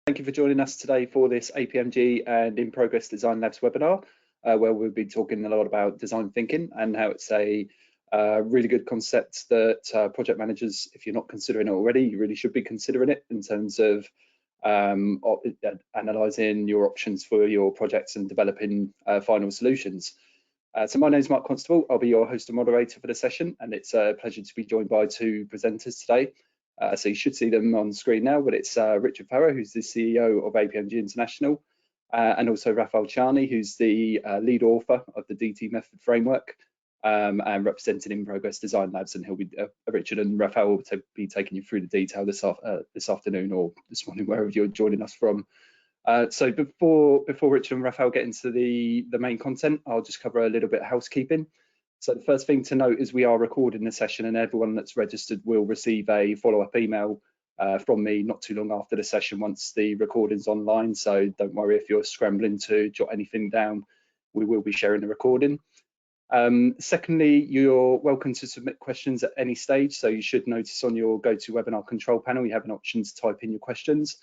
Thank you for joining us today for this APMG and Inprogress Design Labs webinar, where we'll be talking a lot about design thinking and how it's a really good concept that project managers, if you're not considering it already, you really should be considering it in terms of analysing your options for your projects and developing final solutions. So my name is Mark Constable. I'll be your host and moderator for the session, and it's a pleasure to be joined by two presenters today. So you should see them on screen now, but it's Richard Farrow, who's the CEO of APMG International, and also Rafael Charney, who's the lead author of the DTMethod framework and representing Inprogress Design Labs. And he'll be Richard and Rafael will be taking you through the detail this afternoon or this morning, wherever you're joining us from. So before Richard and Rafael get into the main content, I'll just cover a little bit of housekeeping. So the first thing to note is we are recording the session, and everyone that's registered will receive a follow-up email from me not too long after the session once the recording's online. So don't worry if you're scrambling to jot anything down, we will be sharing the recording. Secondly, you're welcome to submit questions at any stage. So you should notice on your GoToWebinar control panel, you have an option to type in your questions.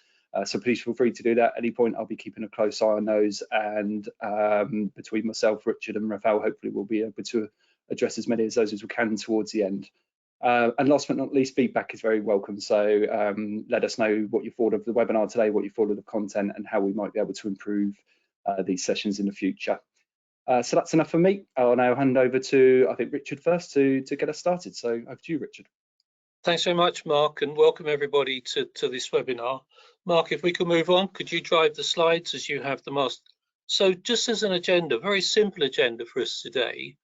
So please feel free to do that at any point. I'll be keeping a close eye on those, and between myself, Richard and Rafael, hopefully we'll be able to address as many of those as we can towards the end. And last but not least, feedback is very welcome. So let us know what you thought of the webinar today, what you thought of the content, and how we might be able to improve these sessions in the future. So that's enough for me. I'll now hand over to, I think, Richard first to get us started. So over to you, Richard. Thanks very much, Mark, and welcome everybody to this webinar. Mark, if we could move on, could you drive the slides as you have them asked? So just as an agenda, very simple agenda for us today.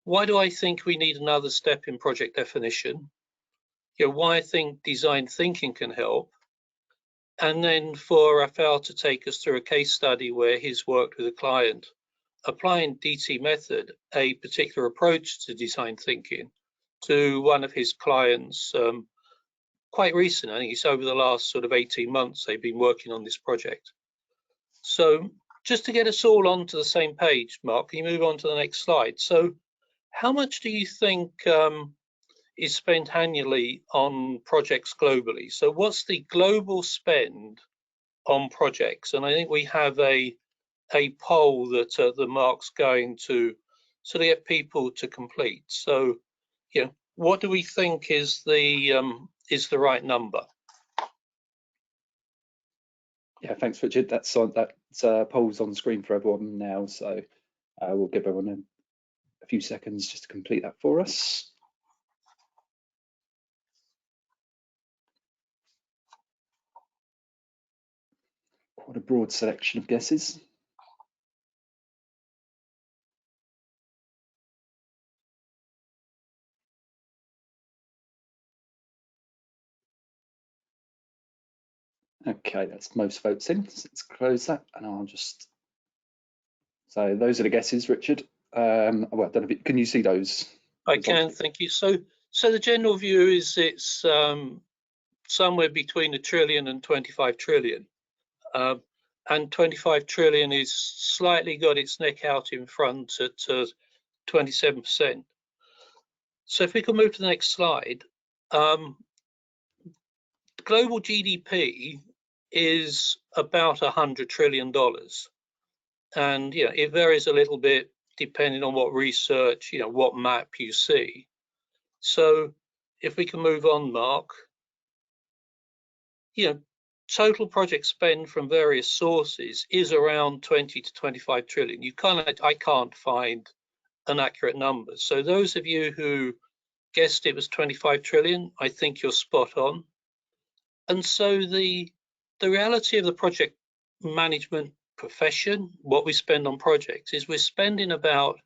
Why do I think we need another step in project definition? Why I think design thinking can help. And then for Rafael to take us through a case study where he's worked with a client, applying DTMethod, a particular approach to design thinking, to one of his clients quite recent. I think it's over the last sort of 18 months they've been working on this project. So just to get us all onto the same page, Mark, can you move on to the next slide? So how much do you think is spent annually on projects globally? So what's the global spend on projects? And I think we have a poll that the Mark's going to sort of get people to complete. So, what do we think is the right number? Yeah, thanks, Richard. That's polls on screen for everyone now. So we'll give everyone a few seconds just to complete that for us. Quite a broad selection of guesses. Okay, that's most votes in. Let's close that, and I'll just. So those are the guesses, Richard. Well, I don't know if can you see those? I can, thank you. So the general view is it's somewhere between $1 trillion and 25 trillion, and 25 trillion is slightly got its neck out in front at 27%. So if we can move to the next slide, global GDP is about $100 trillion, and it varies a little bit depending on what research, what map you see. So if we can move on, Mark, total project spend from various sources is around 20 to 25 trillion. I can't find an accurate number. So those of you who guessed it was 25 trillion, I think you're spot on. And so the reality of the project management profession, what we spend on projects, is we're spending about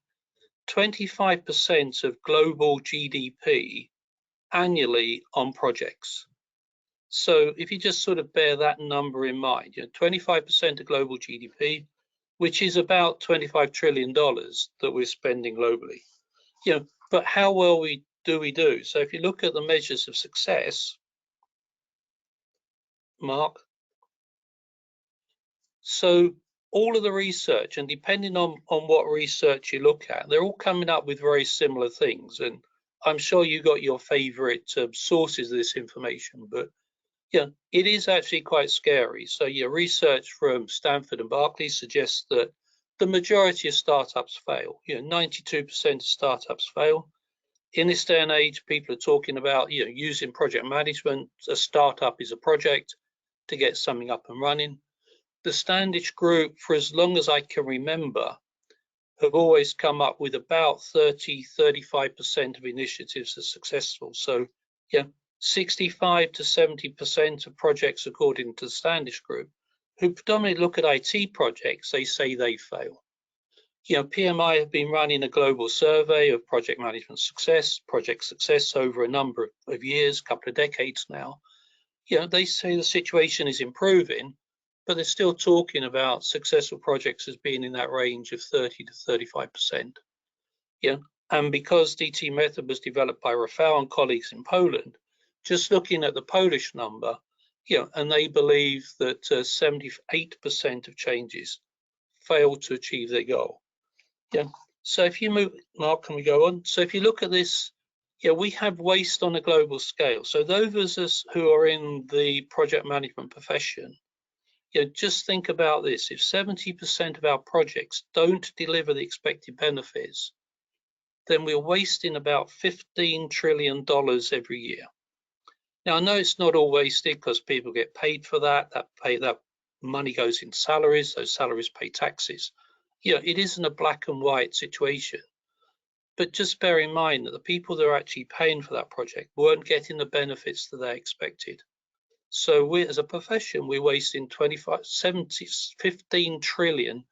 25% of global GDP annually on projects. So if you just sort of bear that number in mind, 25% of global GDP, which is about $25 trillion that we're spending globally. But how well do we do? So if you look at the measures of success, Mark, so all of the research, and depending on what research you look at, they're all coming up with very similar things. And I'm sure you got your favorite sources of this information, but Yeah, it is actually quite scary. So your research from Stanford and Berkeley suggests that the majority of startups fail. 92% of startups fail. In this day and age, people are talking about using project management. A startup is a project to get something up and running. The Standish Group, for as long as I can remember, have always come up with about 35% of initiatives are successful. So, 65 to 70% of projects, according to the Standish Group, who predominantly look at IT projects, they say they fail. PMI have been running a global survey of project management success, project success over a number of years, couple of decades now. They say the situation is improving, but they're still talking about successful projects as being in that range of 30 to 35%. And because DTMethod was developed by Rafał and colleagues in Poland, just looking at the Polish number, and they believe that 78% of changes fail to achieve their goal. So if you move, Mark, can we go on? So if you look at this, we have waste on a global scale. So those of us who are in the project management profession, just think about this. If 70% of our projects don't deliver the expected benefits, then we're wasting about $15 trillion every year. Now, I know it's not all wasted because people get paid for that. That money goes in salaries. Those salaries pay taxes. It isn't a black and white situation. But just bear in mind that the people that are actually paying for that project weren't getting the benefits that they expected. So we, as a profession, we're wasting $15 trillion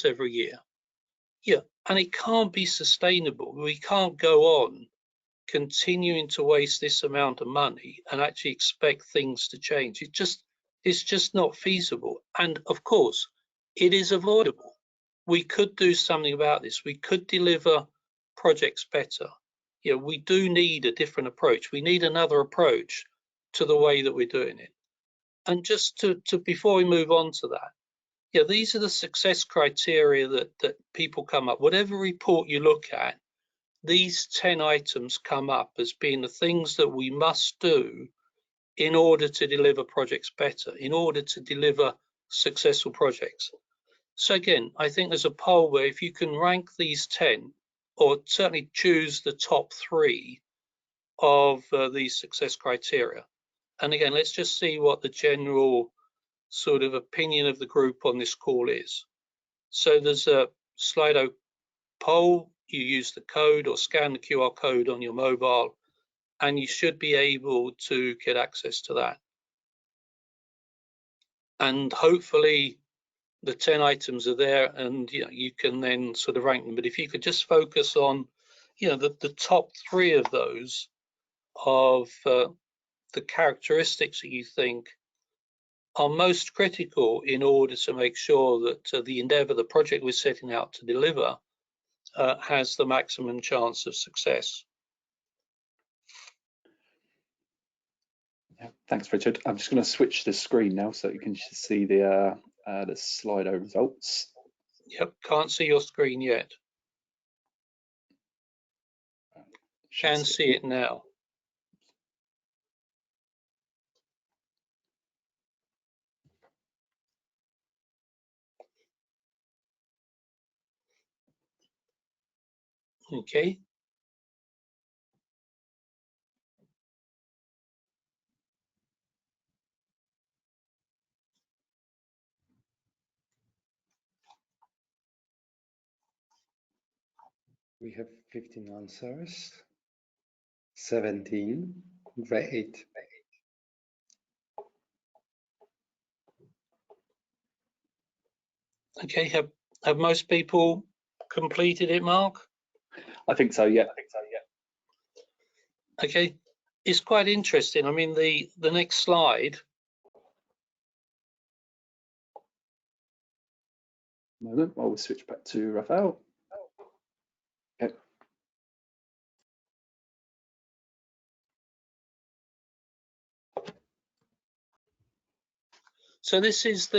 every year. And it can't be sustainable. We can't go on continuing to waste this amount of money and actually expect things to change. It's just not feasible. And of course, it is avoidable. We could do something about this. We could deliver projects better. We do need a different approach. We need another approach to the way that we're doing it. And just to before we move on to that, these are the success criteria that people come up. Whatever report you look at, these 10 items come up as being the things that we must do in order to deliver projects better, in order to deliver successful projects. So again, I think there's a poll where if you can rank these 10, or certainly choose the top 3 of these success criteria. And again, let's just see what the general sort of opinion of the group on this call is. So there's a Slido poll. You use the code or scan the QR code on your mobile, and you should be able to get access to that. And hopefully the 10 items are there, and you can then sort of rank them. But if you could just focus on the top 3 of those, of the characteristics that you think are most critical in order to make sure that the endeavor, the project we're setting out to deliver, has the maximum chance of success. Yeah, thanks, Richard. I'm just going to switch the screen now so you can see the Slido results. Yep, can't see your screen yet. Can see it now. Okay. We have 15 answers. 17. Great. Okay, have most people completed it, Mark? I think so, yeah. Okay, it's quite interesting. I mean, the next slide. Moment, while we switch back to Rafał. Okay. So this is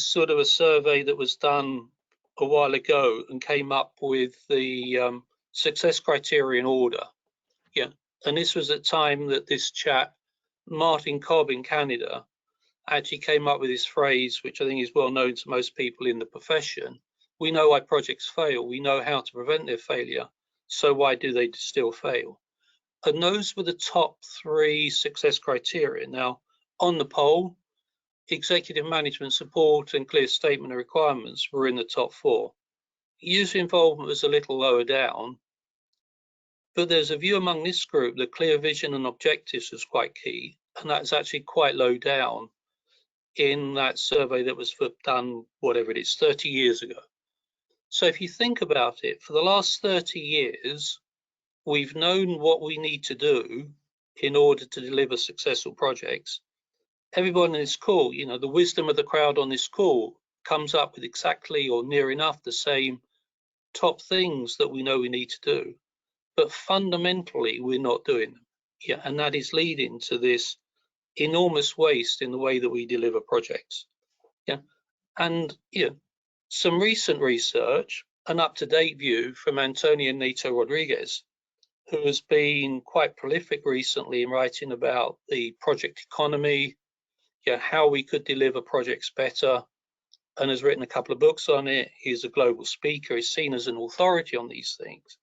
sort of a survey that was done a while ago and came up with the success criteria in order. And this was at the time that this chap Martin Cobb in Canada actually came up with this phrase, which I think is well known to most people in the profession. We know why projects fail. We know how to prevent their failure. So why do they still fail? And those were the top 3 success criteria. Now, on the poll, executive management support and clear statement of requirements were in the top 4. User involvement was a little lower down, but there's a view among this group that clear vision and objectives was quite key, and that's actually quite low down in that survey that was done, whatever it is, 30 years ago. So if you think about it, for the last 30 years, we've known what we need to do in order to deliver successful projects. Everyone in this call, you know, the wisdom of the crowd on this call comes up with exactly or near enough the same top things that we know we need to do, but fundamentally we're not doing them. Yeah, and that is leading to this enormous waste in the way that we deliver projects. Yeah, and some recent research, an up-to-date view from Antonio Nieto Rodriguez, who has been quite prolific recently in writing about the project economy, how we could deliver projects better, and has written a couple of books on it. He's a global speaker, he's seen as an authority on these things.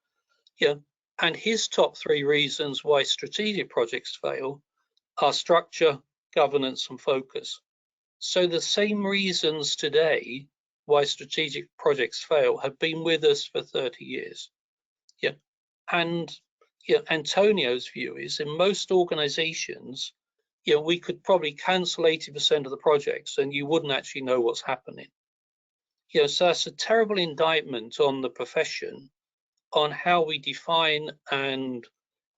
And his top 3 reasons why strategic projects fail are structure, governance, and focus. So the same reasons today why strategic projects fail have been with us for 30 years. And Antonio's view is in most organizations, we could probably cancel 80% of the projects and you wouldn't actually know what's happening. So that's a terrible indictment on the profession on how we define and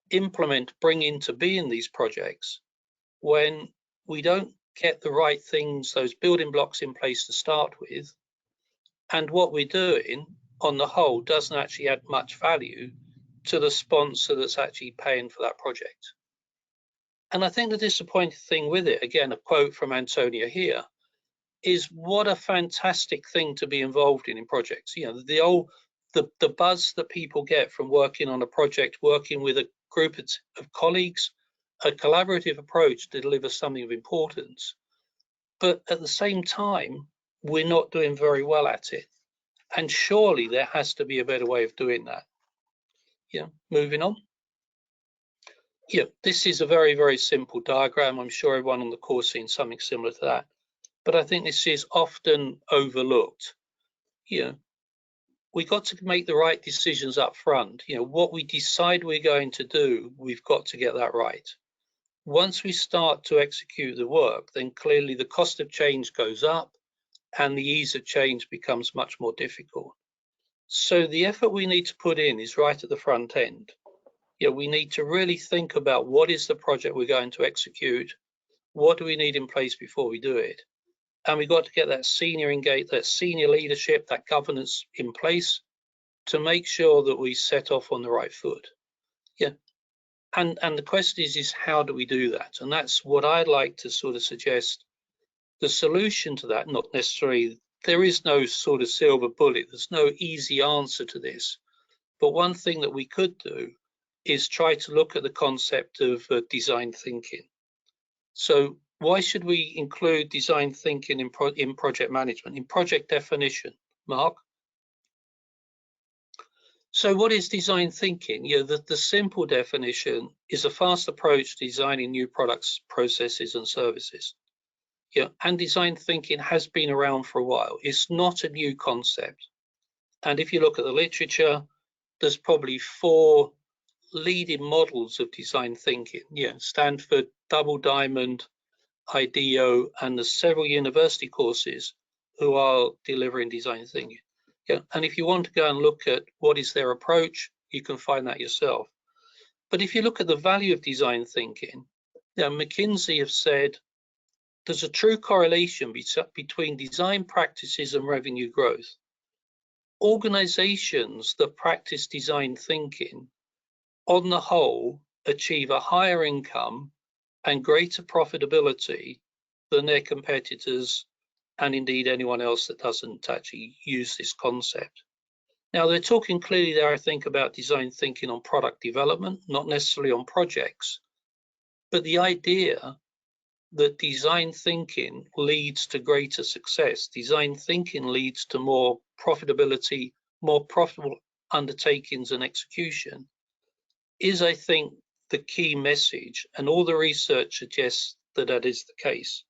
implement, bring into being these projects when we don't get the right things, those building blocks in place to start with. And what we're doing on the whole doesn't actually add much value to the sponsor that's actually paying for that project. And I think the disappointing thing with it, again, a quote from Antonio here, is what a fantastic thing to be involved in projects. The buzz that people get from working on a project, working with a group of colleagues, a collaborative approach to deliver something of importance. But at the same time, we're not doing very well at it. And surely there has to be a better way of doing that. Moving on. This is a very, very simple diagram. I'm sure everyone on the course has seen something similar to that. But I think this is often overlooked. We got to make the right decisions up front. What we decide we're going to do, we've got to get that right. Once we start to execute the work, then clearly the cost of change goes up and the ease of change becomes much more difficult. So the effort we need to put in is right at the front end. We need to really think about what is the project we're going to execute, what do we need in place before we do it, and we've got to get that senior leadership, that governance in place to make sure that we set off on the right foot. And the question is how do we do that? And that's what I'd like to sort of suggest. The solution to that, not necessarily, there is no sort of silver bullet, there's no easy answer to this, but one thing that we could do is try to look at the concept of design thinking. So why should we include design thinking in project management, in project definition? Mark? So what is design thinking? The simple definition is a fast approach to designing new products, processes, and services. And design thinking has been around for a while. It's not a new concept. And if you look at the literature, there's probably 4 leading models of design thinking. Stanford, Double Diamond, IDEO, and the several university courses who are delivering design thinking. And if you want to go and look at what is their approach, you can find that yourself. But if you look at the value of design thinking, McKinsey have said there's a true correlation between design practices and revenue growth. Organizations that practice design thinking, on the whole, achieve a higher income and greater profitability than their competitors, and indeed anyone else that doesn't actually use this concept. Now, they're talking clearly there, I think, about design thinking on product development, not necessarily on projects. But the idea that design thinking leads to greater success, design thinking leads to more profitability, more profitable undertakings and execution, is, I think, the key message, and all the research suggests that that is the case.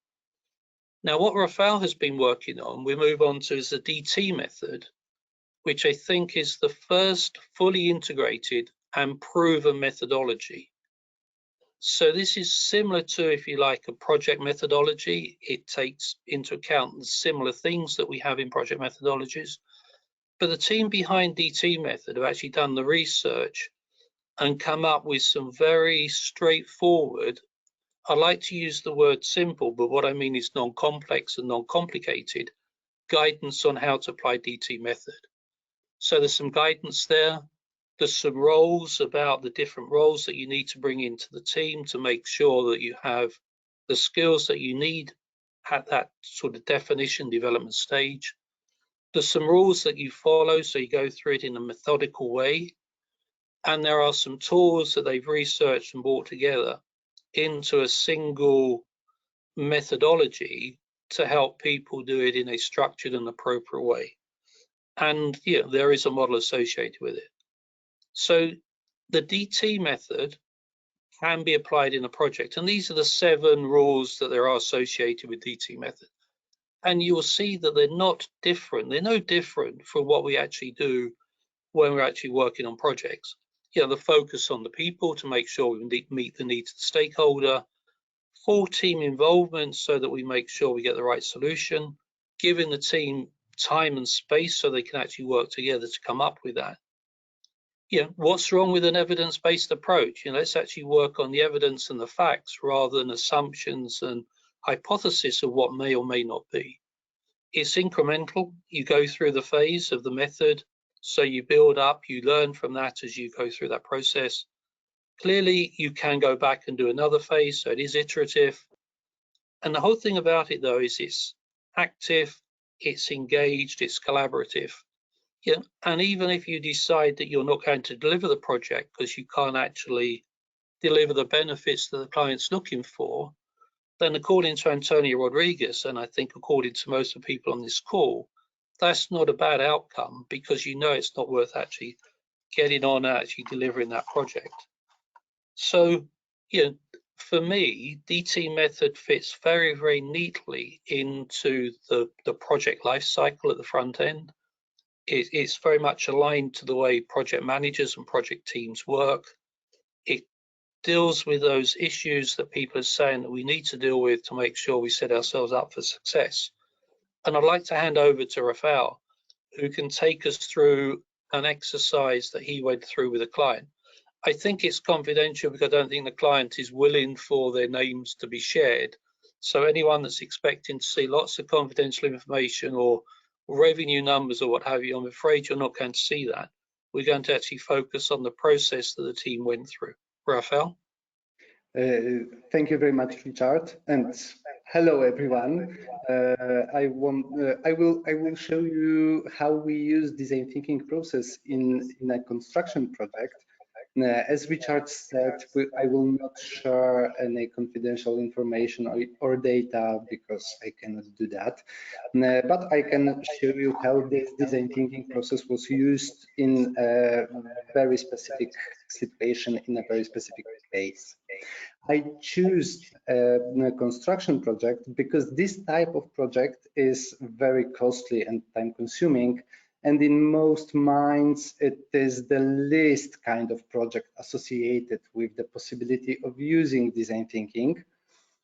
Now, what Rafael has been working on, we move on to, is the DT method, which I think is the first fully integrated and proven methodology. So this is similar to, if you like, a project methodology. It takes into account the similar things that we have in project methodologies. But the team behind DT method have actually done the research and come up with some very straightforward, I like to use the word simple, but what I mean is non-complex and non-complicated guidance on how to apply DT method. So there's some guidance there. There's some roles about the different roles that you need to bring into the team to make sure that you have the skills that you need at that sort of definition development stage. There's some rules that you follow, so you go through it in a methodical way. And there are some tools that they've researched and brought together into a single methodology to help people do it in a structured and appropriate way. And yeah, there is a model associated with it. So the DT method can be applied in a project, and these are the 7 rules that there are associated with DT method. And you will see that they're not different. They're no different from what we actually do when we're actually working on projects. You know, the focus on the people to make sure we meet the needs of the stakeholder, full team involvement so that we make sure we get the right solution, giving the team time and space so they can actually work together to come up with that. You know, what's wrong with an evidence-based approach? You know, let's actually work on the evidence and the facts rather than assumptions and hypothesis of what may or may not be. It's incremental. You go through the phase of the method, so you build up, you learn from that as you go through that process. Clearly, you can go back and do another phase, so it is iterative. And the whole thing about it, though, is it's active, it's engaged, it's collaborative. Yeah, and even if you decide that you're not going to deliver the project because you can't actually deliver the benefits that the client's looking for, then according to Antonio Rodriguez, and I think according to most of the people on this call, that's not a bad outcome because you know it's not worth actually getting on and actually delivering that project. So, you know, for me, DT method fits very, very neatly into the project life cycle at the front end. It's very much aligned to the way project managers and project teams work. It deals with those issues that people are saying that we need to deal with to make sure we set ourselves up for success. And I'd like to hand over to Rafael, who can take us through an exercise that he went through with a client. I think it's confidential because I don't think the client is willing for their names to be shared. So anyone that's expecting to see lots of confidential information or revenue numbers or what have you, I'm afraid you're not going to see that. We're going to actually focus on the process that the team went through. Rafael? Thank you very much, Richard, and hello everyone. I will show you how we use design thinking process in a construction project. As Richard said, I will not share any confidential information or data because I cannot do that. But I can show you how this design thinking process was used in a very specific situation, in a very specific case. I choose a construction project because this type of project is very costly and time-consuming. And in most minds, it is the least kind of project associated with the possibility of using design thinking.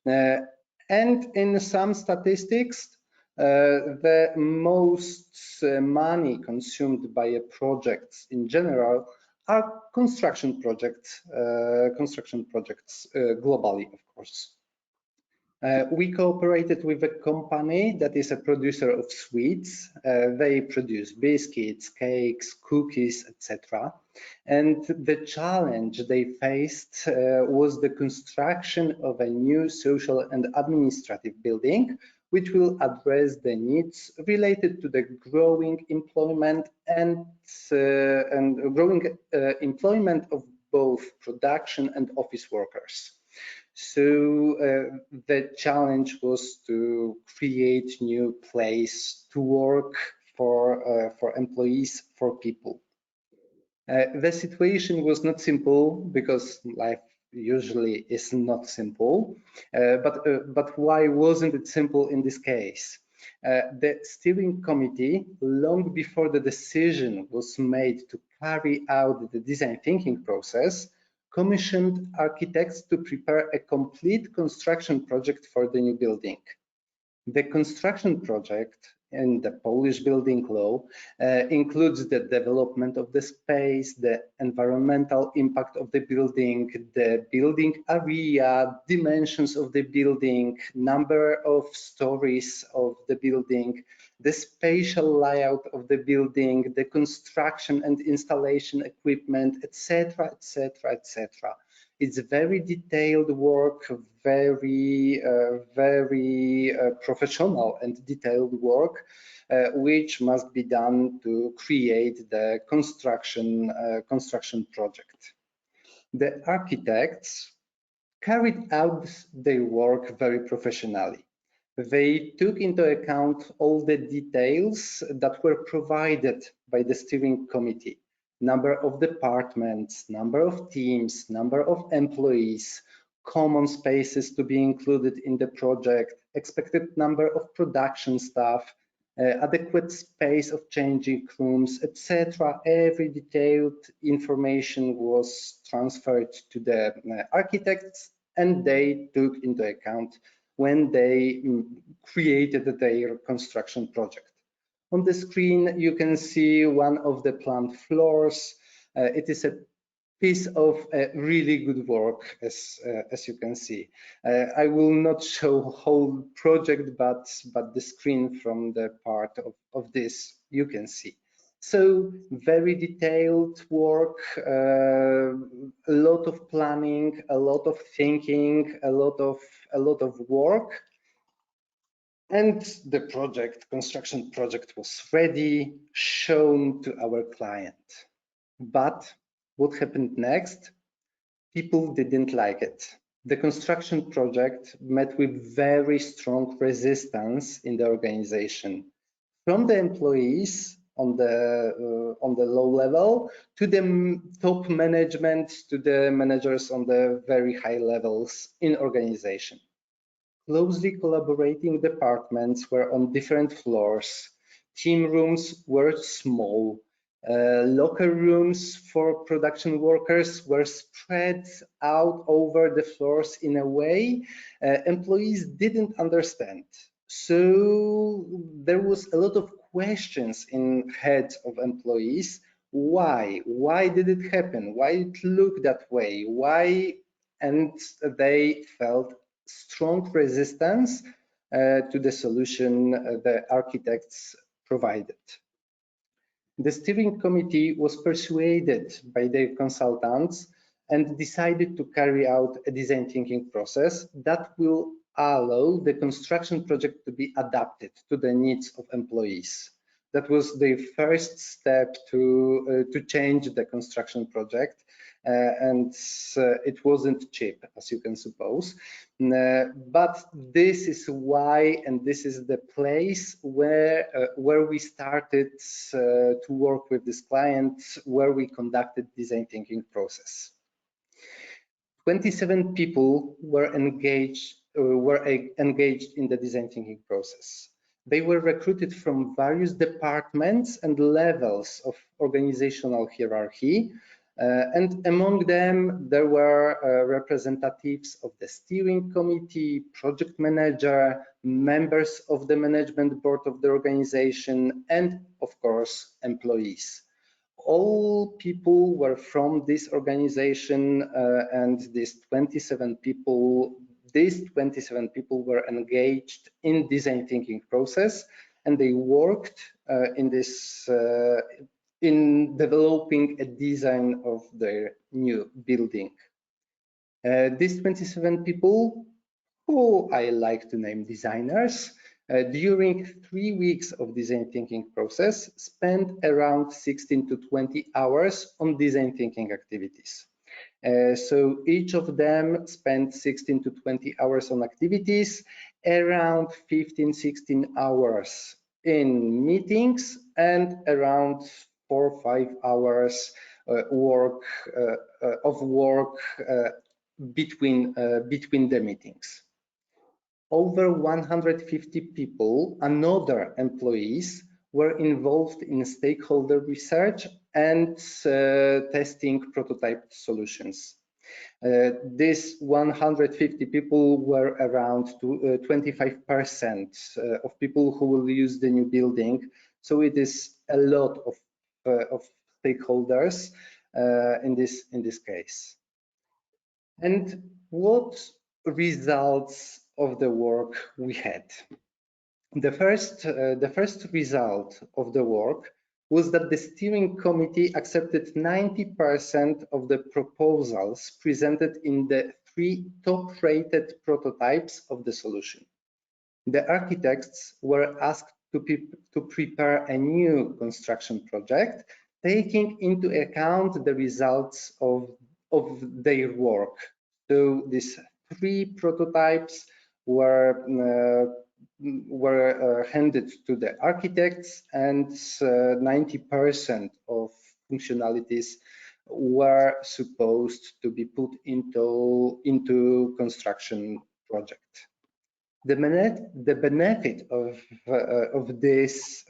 And in some statistics, the most money consumed by a project in general are construction projects globally, of course. We cooperated with a company that is a producer of sweets. They produce biscuits, cakes, cookies, etc. And the challenge they faced was the construction of a new social and administrative building, which will address the needs related to the growing employment and growing employment of both production and office workers. So the challenge was to create new place to work for employees, for people. The situation was not simple because life usually is not simple. But why wasn't it simple in this case? The steering committee, long before the decision was made to carry out the design thinking process, commissioned architects to prepare a complete construction project for the new building. The construction project in the Polish building law includes the development of the space, the environmental impact of the building area, dimensions of the building, number of stories of the building, the spatial layout of the building, the construction and installation equipment, etc., etc., etc. It's very detailed work, very professional and detailed work, which must be done to create the construction project. The architects carried out their work very professionally. They took into account all the details that were provided by the steering committee. Number of departments, number of teams, number of employees, common spaces to be included in the project, expected number of production staff, adequate space of changing rooms, etc. Every detailed information was transferred to the architects, and they took into account when they created their construction project. On the screen, you can see one of the plant floors. It is a piece of really good work, as you can see. I will not show whole project, but the screen from the part of this you can see. So very detailed work, a lot of planning, a lot of thinking, a lot of work. And the construction project was ready, shown to our client. But what happened next? People didn't like it. The construction project met with very strong resistance in the organization, from the employees on the low level to the top management, to the managers on the very high levels in organization. Closely collaborating departments were on different floors. Team rooms were small. Locker rooms for production workers were spread out over the floors in a way employees didn't understand. So there was a lot of questions in heads of employees. Why? Why did it happen? Why it looked that way? Why? And they felt strong resistance to the solution the architects provided. The steering committee was persuaded by their consultants and decided to carry out a design thinking process that will allow the construction project to be adapted to the needs of employees. That was the first step to change the construction project, and it wasn't cheap, as you can suppose. But this is why, and this is the place where we started to work with this client, where we conducted design thinking process. 27 people were engaged in the design thinking process. They were recruited from various departments and levels of organizational hierarchy. And among them, there were representatives of the steering committee, project manager, members of the management board of the organization, and of course, employees. All people were from this organization, and these 27 people were engaged in design thinking process, and they worked in developing a design of their new building. These 27 people, who I like to name designers, during 3 weeks of design thinking process, spent around 16 to 20 hours on design thinking activities. So each of them spent 16 to 20 hours on activities, around 15-16 hours in meetings, and around 4 or 5 hours work between the meetings. Over 150 people, another employees, were involved in stakeholder research and testing prototype solutions. These 150 people were around 25% of people who will use the new building. So it is a lot of stakeholders in this case. And what results of the work we had? The first result of the work was that the steering committee accepted 90% of the proposals presented in the 3 top-rated prototypes of the solution. The architects were asked to prepare a new construction project, taking into account the results of their work. So these 3 prototypes were handed to the architects, and 90% of functionalities were supposed to be put into construction project. The benefit of this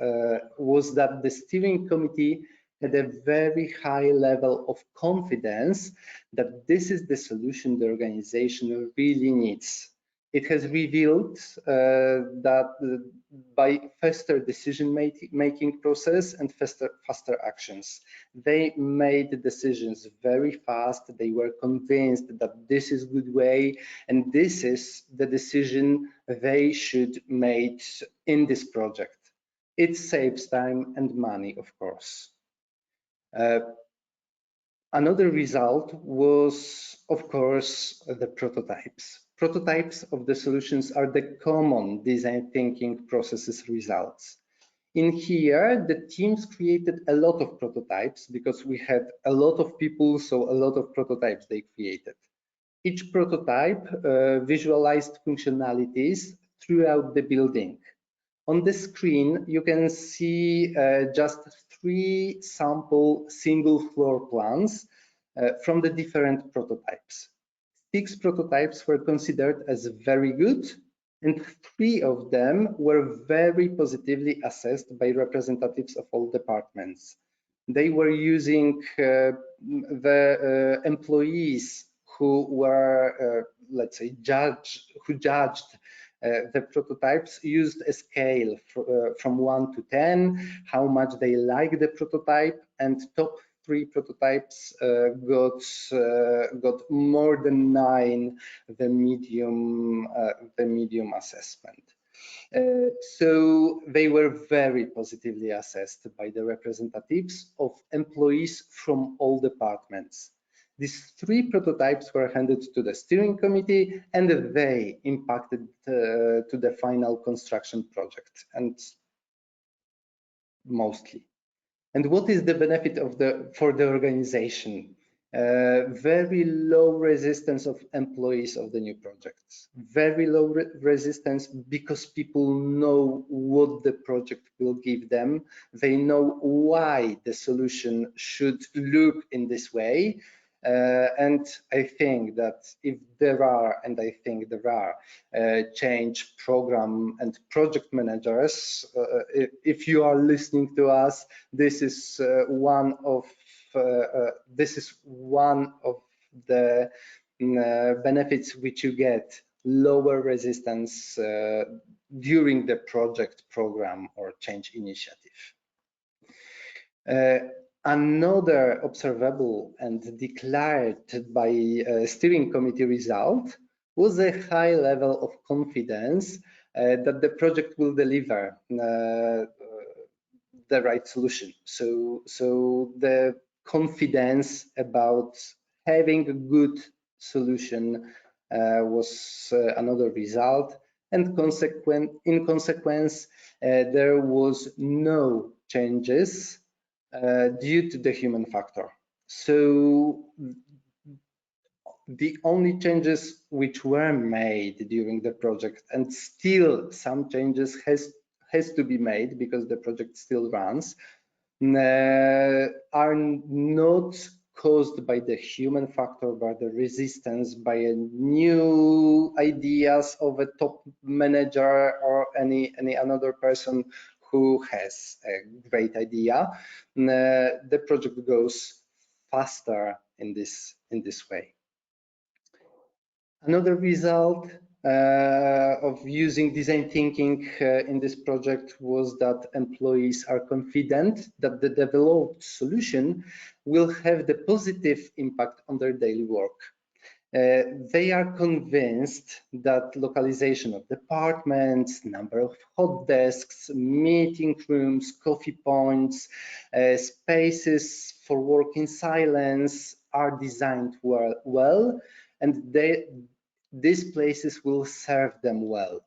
was that the steering committee had a very high level of confidence that this is the solution the organization really needs. It has revealed that by faster decision-making process and faster actions, they made decisions very fast. They were convinced that this is a good way, and this is the decision they should make in this project. It saves time and money, of course. Another result was, of course, the prototypes. Prototypes of the solutions are the common design thinking processes results. In here, the teams created a lot of prototypes because we had a lot of people, so a lot of prototypes they created. Each prototype visualized functionalities throughout the building. On the screen, you can see just 3 sample single floor plans from the different prototypes. 6 prototypes were considered as very good, and 3 of them were very positively assessed by representatives of all departments. They were using the employees who were, let's say, judged the prototypes, used a scale from 1 to 10, how much they like the prototype, and top 3 prototypes got more than 9 the medium assessment. So they were very positively assessed by the representatives of employees from all departments. These 3 prototypes were handed to the steering committee, and they impacted to the final construction project, and mostly. And what is the benefit for the organization? Very low resistance of employees of the new projects. Very low resistance because people know what the project will give them. They know why the solution should look in this way. And I think that if there are, and I think there are, change program and project managers, if you are listening to us, this is one of the benefits which you get: lower resistance during the project program or change initiative. Another observable and declared by steering committee result was a high level of confidence that the project will deliver the right solution. So the confidence about having a good solution was another result, and in consequence there was no changes due to the human factor. So the only changes which were made during the project, and still some changes has to be made because the project still runs, are not caused by the human factor, by the resistance, by a new ideas of a top manager or any another person who has a great idea. The project goes faster in this way. Another result of using design thinking in this project was that employees are confident that the developed solution will have the positive impact on their daily work. They are convinced that localization of departments, number of hot desks, meeting rooms, coffee points, spaces for work in silence are designed well, and these places will serve them well.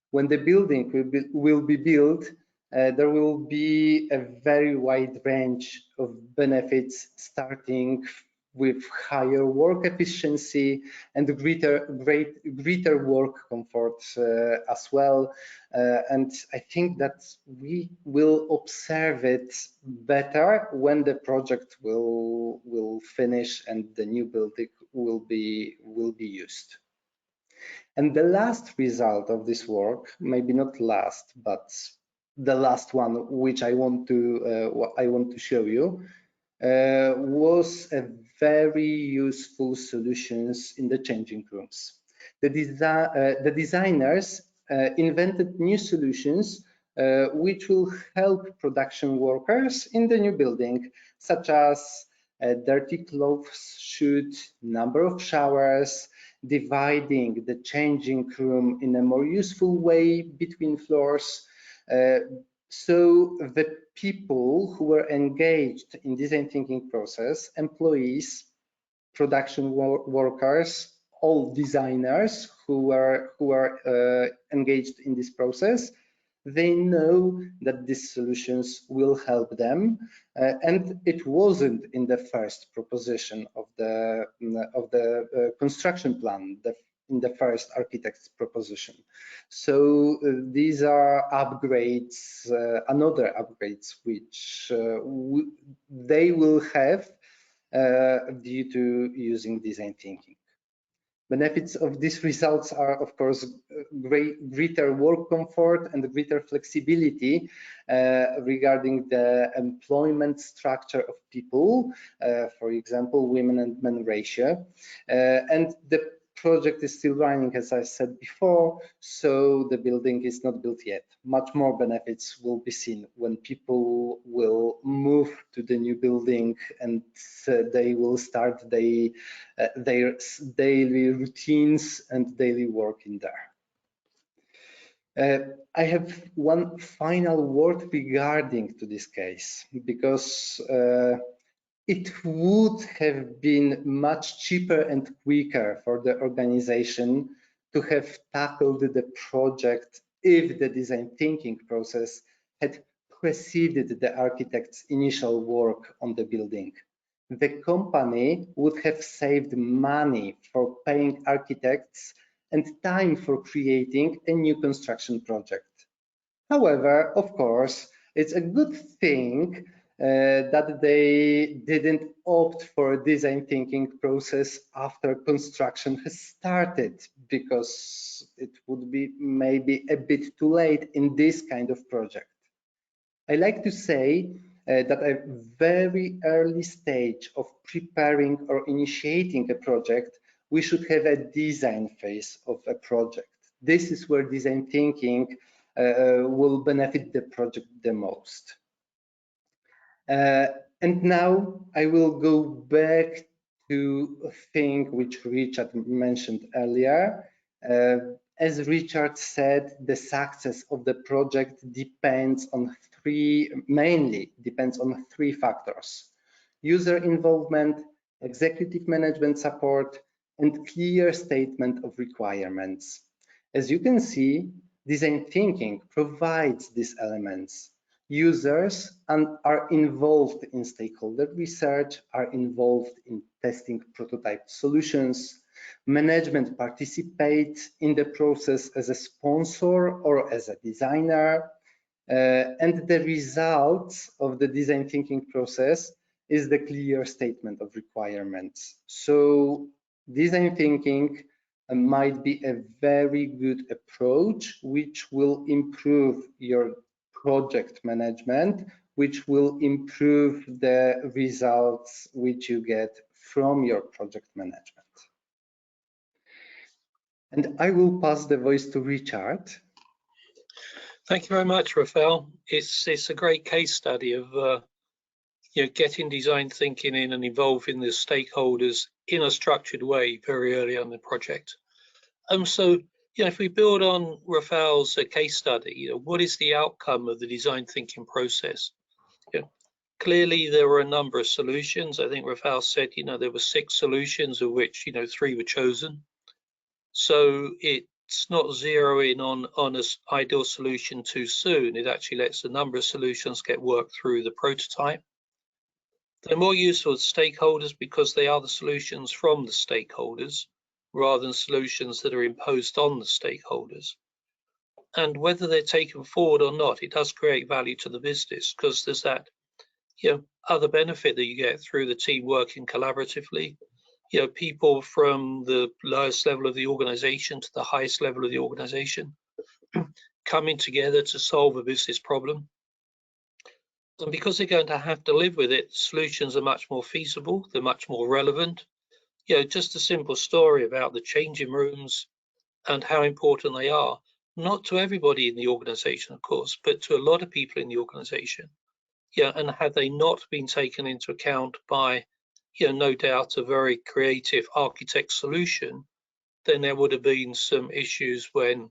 When the building will be built, there will be a very wide range of benefits, starting with higher work efficiency and greater work comfort as well. And I think that we will observe it better when the project will finish and the new building will be used. And the last result of this work, maybe not last, but the last one, which I want to show you, was a very useful solutions in the changing rooms. The designers invented new solutions which will help production workers in the new building, such as a dirty clothes chute, number of showers, dividing the changing room in a more useful way between floors. So the people who were engaged in design thinking process, employees, production workers, all designers who are engaged in this process, they know that these solutions will help them, and it wasn't in the first proposition of the construction plan, in the first architect's proposition. So these are upgrades, another upgrades which they will have due to using design thinking. Benefits of these results are, of course, greater work comfort and greater flexibility regarding the employment structure of people, for example, women and men ratio. And the project is still running, as I said before, so the building is not built yet. Much more benefits will be seen when people will move to the new building and they will start their daily routines and daily work in there. I have one final word regarding to this case, because it would have been much cheaper and quicker for the organization to have tackled the project if the design thinking process had preceded the architect's initial work on the building. The company would have saved money for paying architects and time for creating a new construction project. However, of course, it's a good thing that they didn't opt for a design thinking process after construction has started, because it would be maybe a bit too late in this kind of project. I like to say that at a very early stage of preparing or initiating a project, we should have a design phase of a project. This is where design thinking will benefit the project the most. And now I will go back to a thing which Richard mentioned earlier. As Richard said, the success of the project mainly depends on three factors: user involvement, executive management support, and clear statement of requirements. As you can see, design thinking provides these elements. users, and are involved in stakeholder research, are involved in testing prototype solutions. Management participates in the process as a sponsor or as a designer. And the results of the design thinking process is the clear statement of requirements. So design thinking might be a very good approach, which will improve your project management, which will improve the results which you get from your project management. And I will pass the voice to Richard. Thank you very much, Rafael. It's a great case study of getting design thinking in and involving the stakeholders in a structured way very early on in the project. So if we build on Rafael's case study, what is the outcome of the design thinking process? Clearly there were a number of solutions. I think Rafael said there were 6 solutions, of which 3 were chosen. So it's not zeroing on an ideal solution too soon. It actually lets a number of solutions get worked through the prototype. They're more useful to stakeholders because they are the solutions from the stakeholders rather than solutions that are imposed on the stakeholders. And whether they're taken forward or not, it does create value to the business because there's that other benefit that you get through the team working collaboratively. People from the lowest level of the organization to the highest level of the organization coming together to solve a business problem. And because they're going to have to live with it, solutions are much more feasible, they're much more relevant. Just a simple story about the changing rooms and how important they are, not to everybody in the organization, of course, but to a lot of people in the organization. And had they not been taken into account by no doubt a very creative architect solution, then there would have been some issues when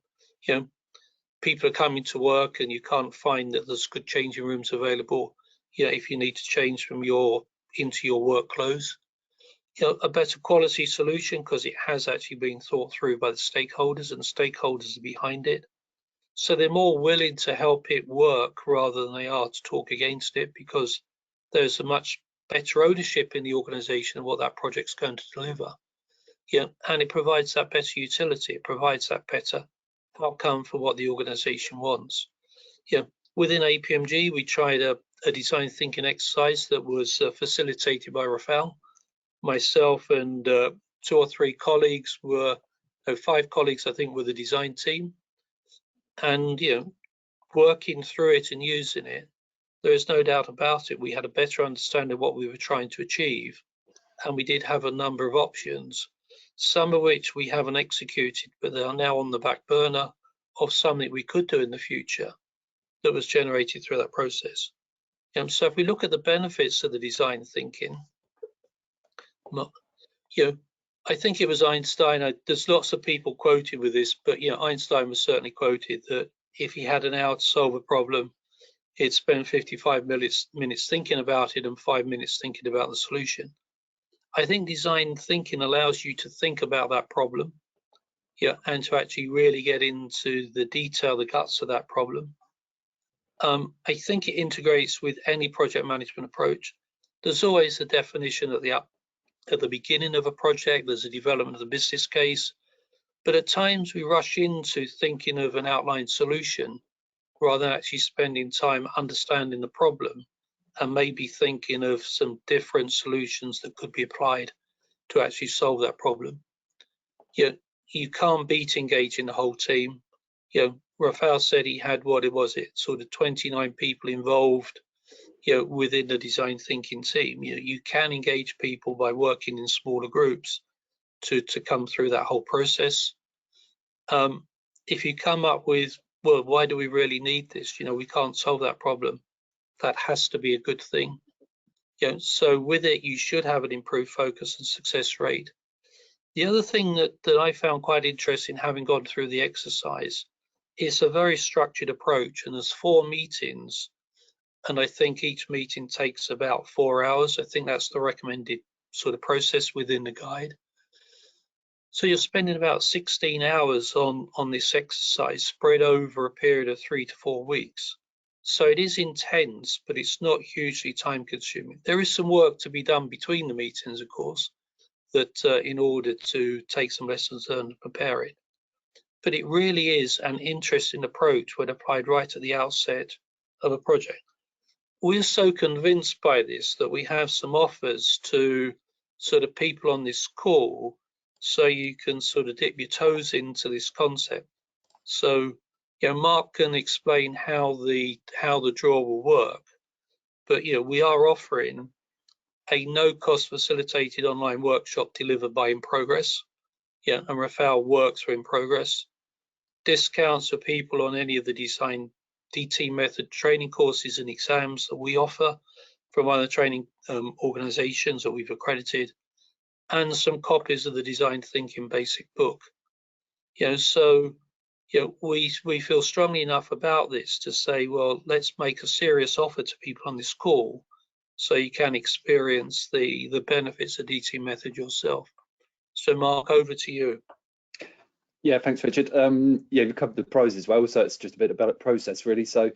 people are coming to work and you can't find that there's good changing rooms available if you need to change from into your work clothes. A better quality solution because it has actually been thought through by the stakeholders and stakeholders are behind it. So they're more willing to help it work rather than they are to talk against it because there's a much better ownership in the organization of what that project's going to deliver. And it provides that better utility, it provides that better outcome for what the organization wants. Within APMG, we tried a design thinking exercise that was facilitated by Rafael. Myself and 2 or 3 colleagues were, 5 colleagues I think were the design team. And working through it and using it, there is no doubt about it, we had a better understanding of what we were trying to achieve. And we did have a number of options, some of which we haven't executed, but they are now on the back burner of something we could do in the future that was generated through that process. So if we look at the benefits of the design thinking, I think it was Einstein, there's lots of people quoted with this, but Einstein was certainly quoted that if he had an hour to solve a problem, he'd spend 55 minutes thinking about it and 5 minutes thinking about the solution. I think design thinking allows you to think about that problem, and to actually really get into the detail, the guts of that problem. I think it integrates with any project management approach. There's always a definition at the beginning of a project, there's a development of the business case, but at times we rush into thinking of an outlined solution rather than actually spending time understanding the problem and maybe thinking of some different solutions that could be applied to actually solve that problem. You can't beat engaging the whole team. Rafael said he had sort of 29 people involved within the design thinking team. You can engage people by working in smaller groups to come through that whole process. If you come up with, well, why do we really need this? We can't solve that problem. That has to be a good thing. So with it, you should have an improved focus and success rate. The other thing that I found quite interesting, having gone through the exercise, is a very structured approach, and there's 4 meetings, and I think each meeting takes about 4 hours. I think that's the recommended sort of process within the guide. So you're spending about 16 hours on this exercise spread over a period of 3 to 4 weeks. So it is intense, but it's not hugely time consuming. There is some work to be done between the meetings, of course, that in order to take some lessons learned and prepare it. But it really is an interesting approach when applied right at the outset of a project. We're so convinced by this that we have some offers to sort of people on this call, so you can sort of dip your toes into this concept. So, you know, Mark can explain how the draw will work, but you know, we are offering a no-cost facilitated online workshop delivered by Inprogress. Yeah, and Rafael works for Inprogress. Discounts for people on any of the design DTMethod training courses and exams that we offer from other training organizations that we've accredited, and some copies of the Design Thinking Basic book. You know, so you know, we feel strongly enough about this to say, well, let's make a serious offer to people on this call so you can experience the benefits of DTMethod yourself. So Mark, over to you. Yeah, thanks, Richard. Yeah, we covered the pros as well, so it's just a bit about the process, really. So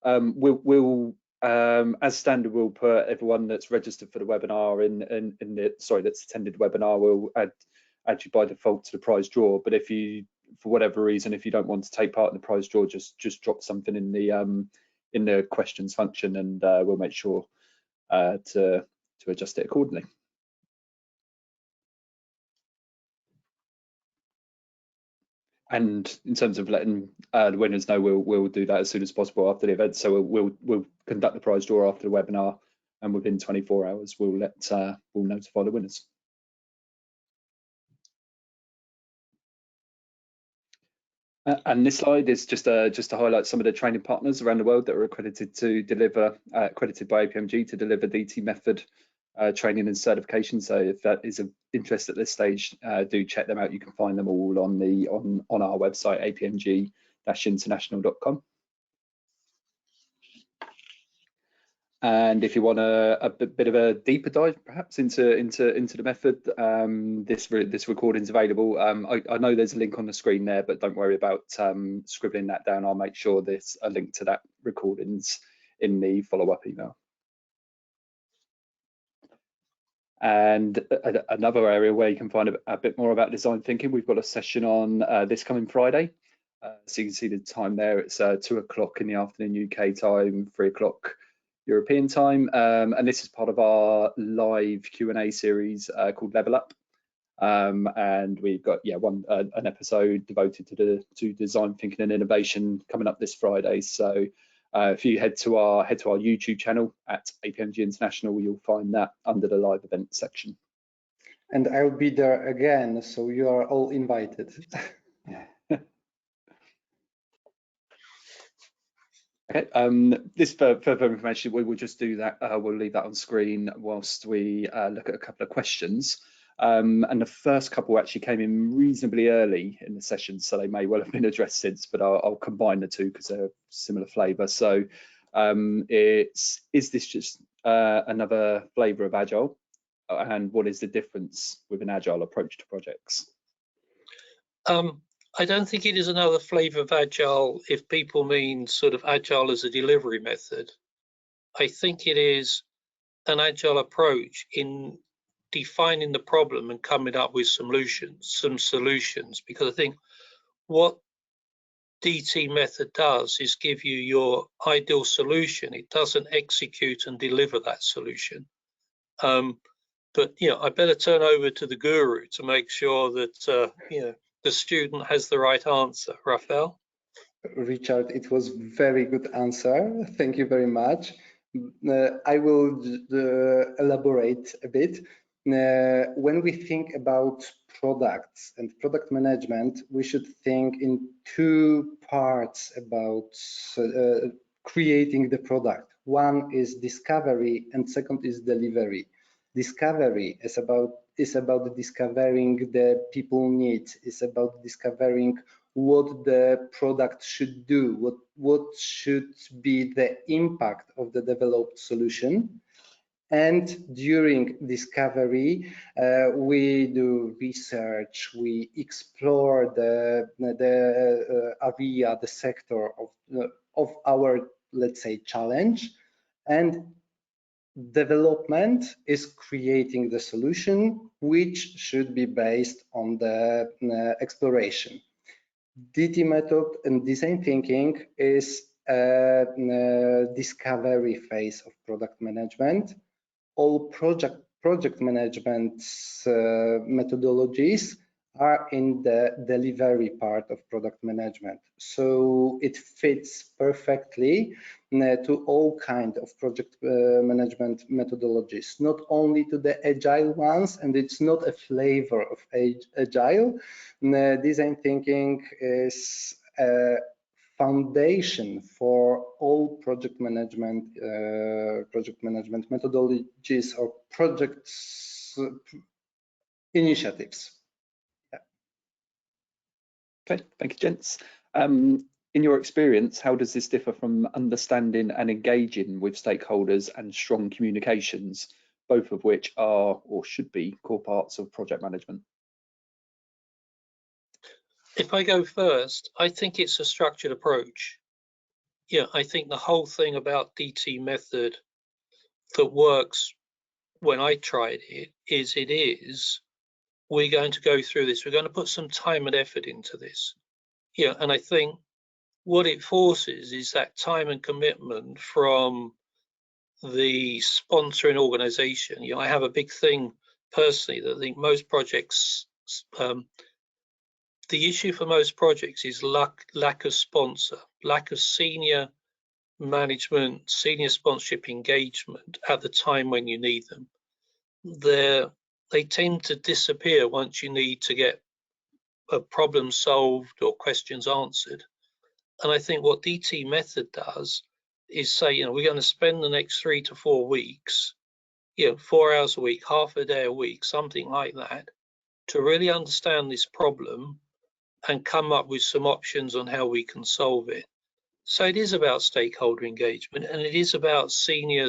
we'll as standard, we'll put everyone that's registered for the webinar in the, sorry, that's attended the webinar, will add you by default to the prize draw. But if you, for whatever reason, if you don't want to take part in the prize draw, just drop something in the questions function, and we'll make sure to adjust it accordingly. And in terms of letting the winners know, we'll do that as soon as possible after the event. So we'll conduct the prize draw after the webinar, and within 24 hours we'll notify the winners. And this slide is just to highlight some of the training partners around the world that are accredited to deliver, accredited by APMG to deliver DTMethod training and certification. So if that is of interest at this stage, do check them out. You can find them all on our website, apmg-international.com. And if you want a bit of a deeper dive, perhaps into the method, this recording's available. I know there's a link on the screen there, but don't worry about scribbling that down. I'll make sure there's a link to that recordings in the follow-up email. And another area where you can find a bit more about design thinking, we've got a session on this coming Friday. So you can see the time there. It's 2 o'clock in the afternoon UK time, 3 o'clock European time, and this is part of our live Q&A series called Level Up, and we've got an episode devoted to design thinking and innovation coming up this Friday. So if you head to our YouTube channel at APMG International, you'll find that under the live event section. And I'll be there again, so you are all invited. Okay, this further information, we will just do that. We'll leave that on screen whilst we look at a couple of questions. And the first couple actually came in reasonably early in the session, so they may well have been addressed since, but I'll combine the two because they're similar flavour. So is this just another flavour of Agile? And what is the difference with an Agile approach to projects? I don't think it is another flavour of Agile if people mean sort of Agile as a delivery method. I think it is an Agile approach in defining the problem and coming up with some solutions, because I think what DTMethod does is give you your ideal solution. It doesn't execute and deliver that solution. But you know, I better turn over to the guru to make sure that you know, the student has the right answer. Rafael? Richard, it was very good answer. Thank you very much. I will elaborate a bit. When we think about products and product management, we should think in 2 parts about creating the product. One is discovery and second is delivery. Discovery is about discovering the people needs, is about discovering what the product should do, what should be the impact of the developed solution. And during discovery, we do research, we explore the area, the sector of our let's say, challenge, and development is creating the solution, which should be based on the exploration. DT method and design thinking is a discovery phase of product management. All project management methodologies are in the delivery part of product management. So it fits perfectly to all kinds of project management methodologies, not only to the agile ones, and it's not a flavor of agile. Design thinking is a foundation for all project management methodologies or projects initiatives. Yeah. Okay, thank you, gents. In your experience, how does this differ from understanding and engaging with stakeholders and strong communications, both of which are or should be core parts of project management? If I go first, I think it's a structured approach. Yeah, I think the whole thing about DT method that works when I tried it is we're going to go through this. We're going to put some time and effort into this. Yeah, and I think what it forces is that time and commitment from the sponsoring organization. You know, I have a big thing personally that I think most projects, the issue for most projects is lack of sponsor, lack of senior management, senior sponsorship engagement at the time when you need them. They tend to disappear once you need to get a problem solved or questions answered. And I think what DT method does is say, you know, we're going to spend the next 3 to 4 weeks, you know, 4 hours a week, half a day a week, something like that, to really understand this problem and come up with some options on how we can solve it. So it is about stakeholder engagement, and it is about senior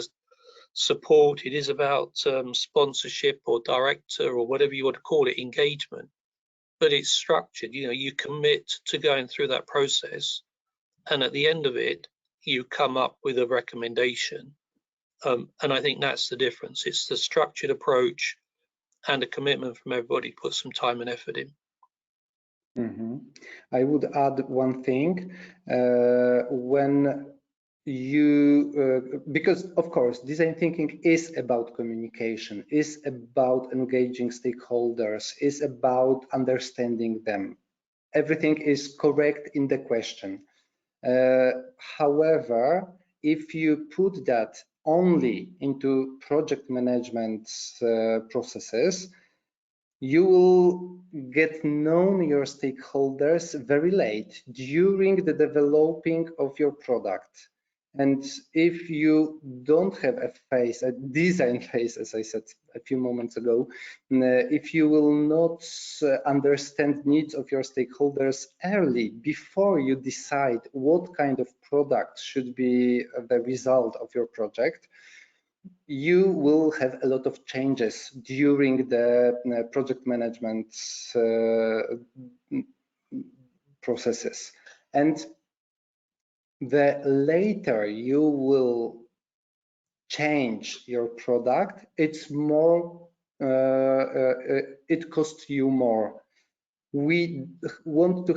support. It is about sponsorship or director or whatever you want to call it, engagement. But it's structured. You know, you commit to going through that process, and at the end of it, you come up with a recommendation. And I think that's the difference. It's the structured approach and a commitment from everybody to put some time and effort in. Mm-hmm. I would add one thing. When you, because of course, design thinking is about communication, is about engaging stakeholders, is about understanding them. Everything is correct in the question. However, if you put that only into project management processes, you will get known your stakeholders very late during the developing of your product. And if you don't have a design phase, as I said a few moments ago, if you will not understand needs of your stakeholders early before you decide what kind of product should be the result of your project, you will have a lot of changes during the project management processes. And the later you will change your product, it's more, it costs you more. We don't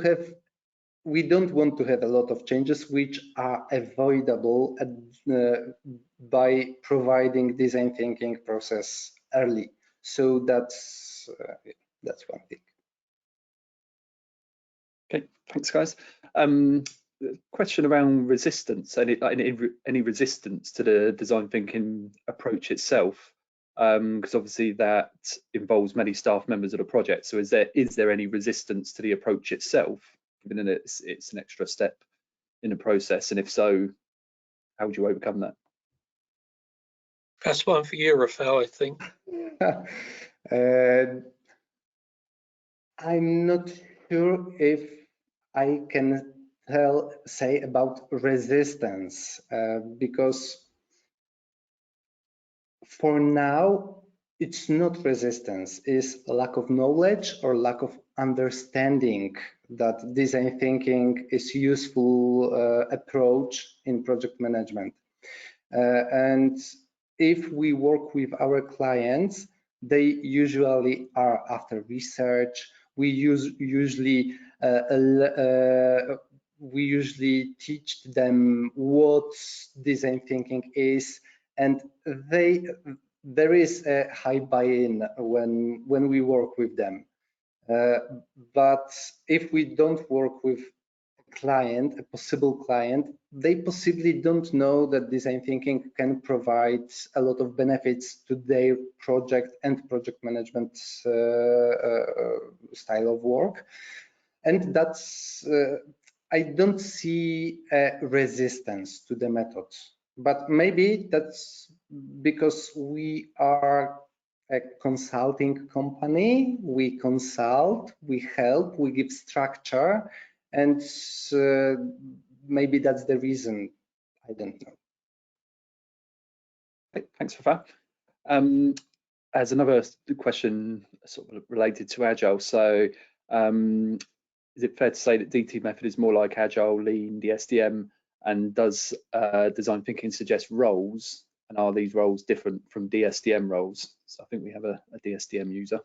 want to have a lot of changes which are avoidable by providing design thinking process early. So that's one thing. Okay, thanks, guys. Question around resistance, any resistance to the design thinking approach itself, because obviously that involves many staff members of the project. So is there any resistance to the approach itself, given that it's an extra step in the process? And if so, how would you overcome that? That's one for you, Rafael, I think. I'm not sure if I can say about resistance, because for now it's not resistance, it's lack of knowledge or lack of understanding that design thinking is useful approach in project management. And if we work with our clients, they usually are after research. We usually teach them what design thinking is, and there is a high buy-in when we work with them. But if we don't work with a possible client, they possibly don't know that design thinking can provide a lot of benefits to their project and project management style of work. And that's, I don't see a resistance to the methods, but maybe that's because we are a consulting company. We consult, we help, we give structure, and maybe that's the reason. I don't know. Okay, thanks for that. As another question sort of related to Agile, so is it fair to say that DTMethod is more like Agile, Lean, the SDM, and does design thinking suggest roles, and are these roles different from DSDM roles? So I think we have a DSDM user.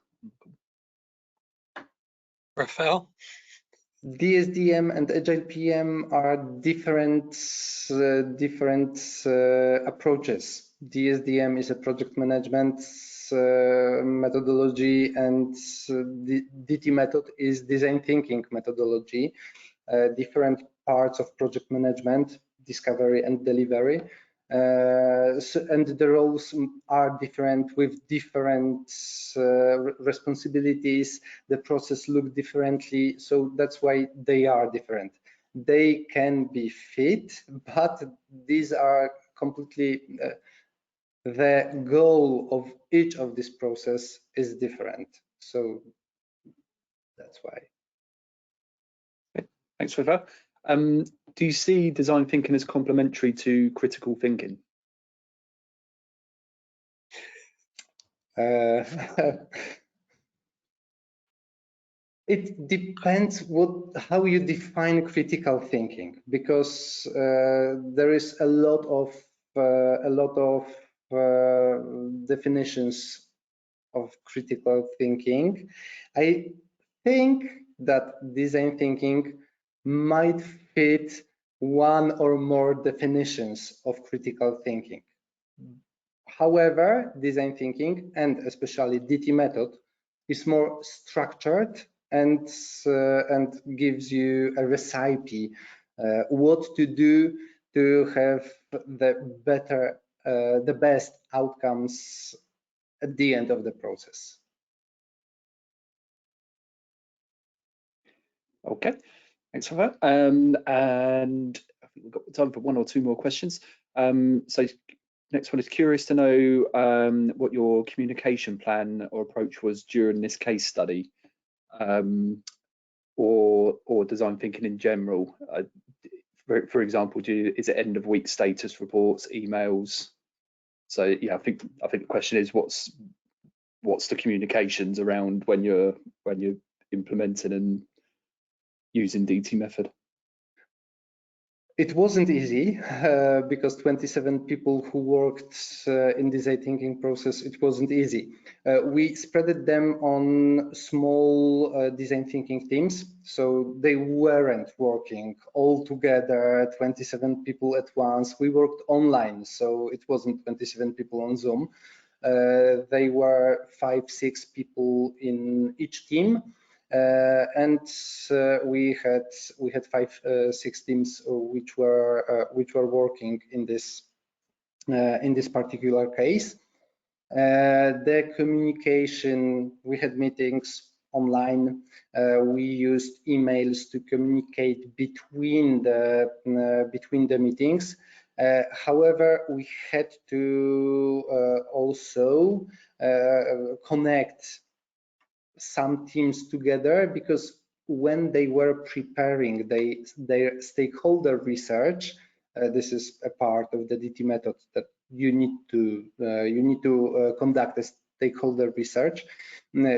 Rafael? DSDM and Agile PM are different approaches. DSDM is a project management methodology, and the DTMethod is design thinking methodology. Different parts of project management, discovery and delivery. And the roles are different with different responsibilities. The process look differently, so that's why they are different. They can be fit, but these are completely the goal of each of this process is different. So that's why. Okay, thanks for that. Do you see design thinking as complementary to critical thinking? It depends how you define critical thinking, because there is a lot of definitions of critical thinking. I think that design thinking might fit one or more definitions of critical thinking. However, design thinking, and especially DTMethod, is more structured and gives you a recipe what to do to have the best outcomes at the end of the process. Okay, thanks for that. And I think we've got time for one or two more questions. So next one is curious to know what your communication plan or approach was during this case study, or design thinking in general. For example, is it end of week status reports, emails? So yeah, I think the question is what's the communications around when you're implementing and using DTMethod? It wasn't easy because 27 people who worked in design thinking process, it wasn't easy. We spread them on small design thinking teams, so they weren't working all together, 27 people at once. We worked online, so it wasn't 27 people on Zoom. They were 5-6 people in each team. And we had 5-6 teams which were working in this particular case. The communication, we had meetings online. We used emails to communicate between the meetings. However, we had to also connect some teams together, because when they were preparing their stakeholder research, this is a part of the DTMethod that you need to conduct stakeholder research.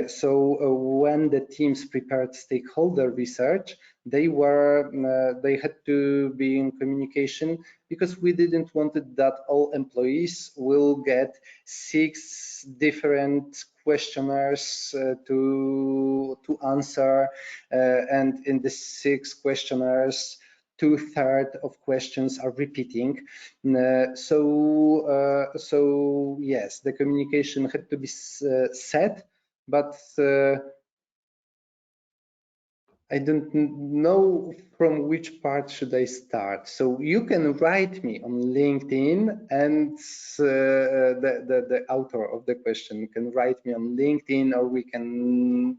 So when the teams prepared stakeholder research, they had to be in communication, because we didn't want it that all employees will get 6 different questionnaires to answer, and in the 6 questionnaires, 2/3 of questions are repeating. So yes, the communication had to be set, but I don't know from which part should I start. So you can write me on LinkedIn, and the author of the question can write me on LinkedIn, or we can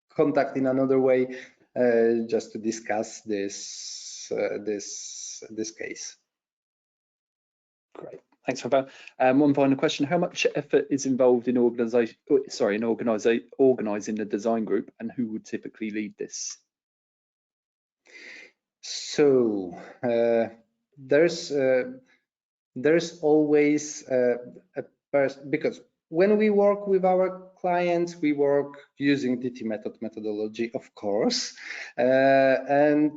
contact in another way just to discuss this case. Great, thanks for that. One final question: how much effort is involved in organising the design group, and who would typically lead this? So there's always a person, because when we work with our clients, we work using DTMethod methodology, of course, and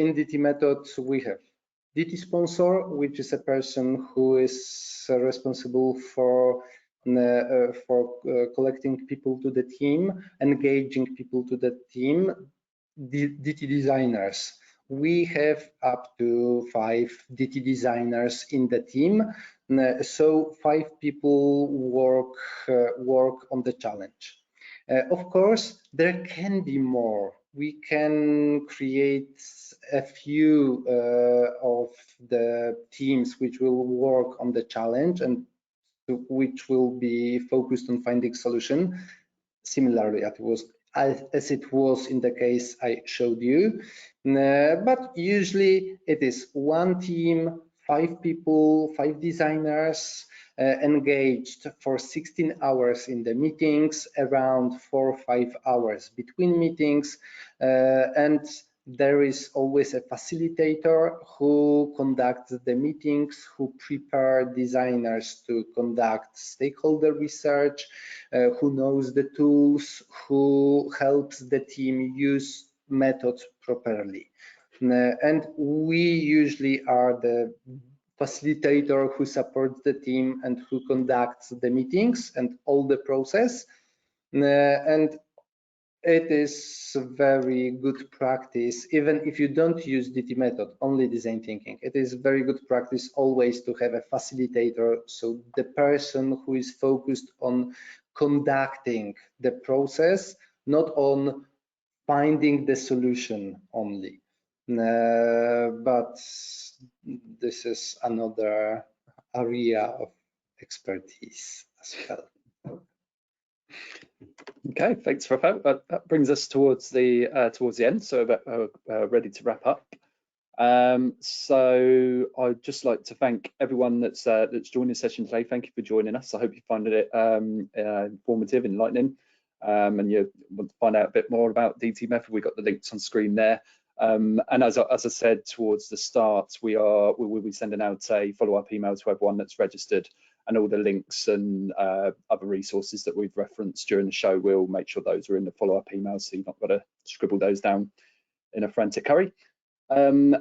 in DTMethod we have DT sponsor, which is a person who is responsible for collecting people to the team, engaging people to the team. DT designers. We have up to 5 DT designers in the team, so 5 people work on the challenge. Of course, there can be more. We can create a few of the teams which will work on the challenge and which will be focused on finding solution, similarly as it was in the case I showed you. But usually it is one team, 5 people, 5 designers engaged for 16 hours in the meetings, around 4 or 5 hours between meetings, and there is always a facilitator who conducts the meetings, who prepare designers to conduct stakeholder research, who knows the tools, who helps the team use methods properly. And we usually are the facilitator who supports the team and who conducts the meetings and all the process. And it is very good practice, even if you don't use DTMethod, only design thinking. It is very good practice always to have a facilitator, so the person who is focused on conducting the process, not on finding the solution only. But this is another area of expertise as well. Okay, thanks for that. Brings us towards the end, so ready to wrap up. So I'd just like to thank everyone that's joined the session today. Thank you for joining us. I hope you found it informative, enlightening, and you want to find out a bit more about DTMethod. We've got the links on screen there. And as I said towards the start, we will be sending out a follow-up email to everyone that's registered, and all the links and other resources that we've referenced during the show, we'll make sure those are in the follow-up email, so you've not got to scribble those down in a frantic hurry. And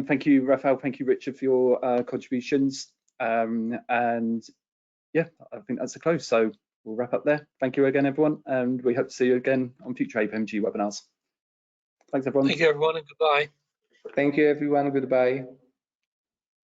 thank you, Raphael, thank you, Richard, for your contributions. And yeah, I think that's a close, so we'll wrap up there. Thank you again, everyone, and we hope to see you again on future APMG webinars. Thanks, everyone. Thank you, everyone, and goodbye. Thank you, everyone. Goodbye.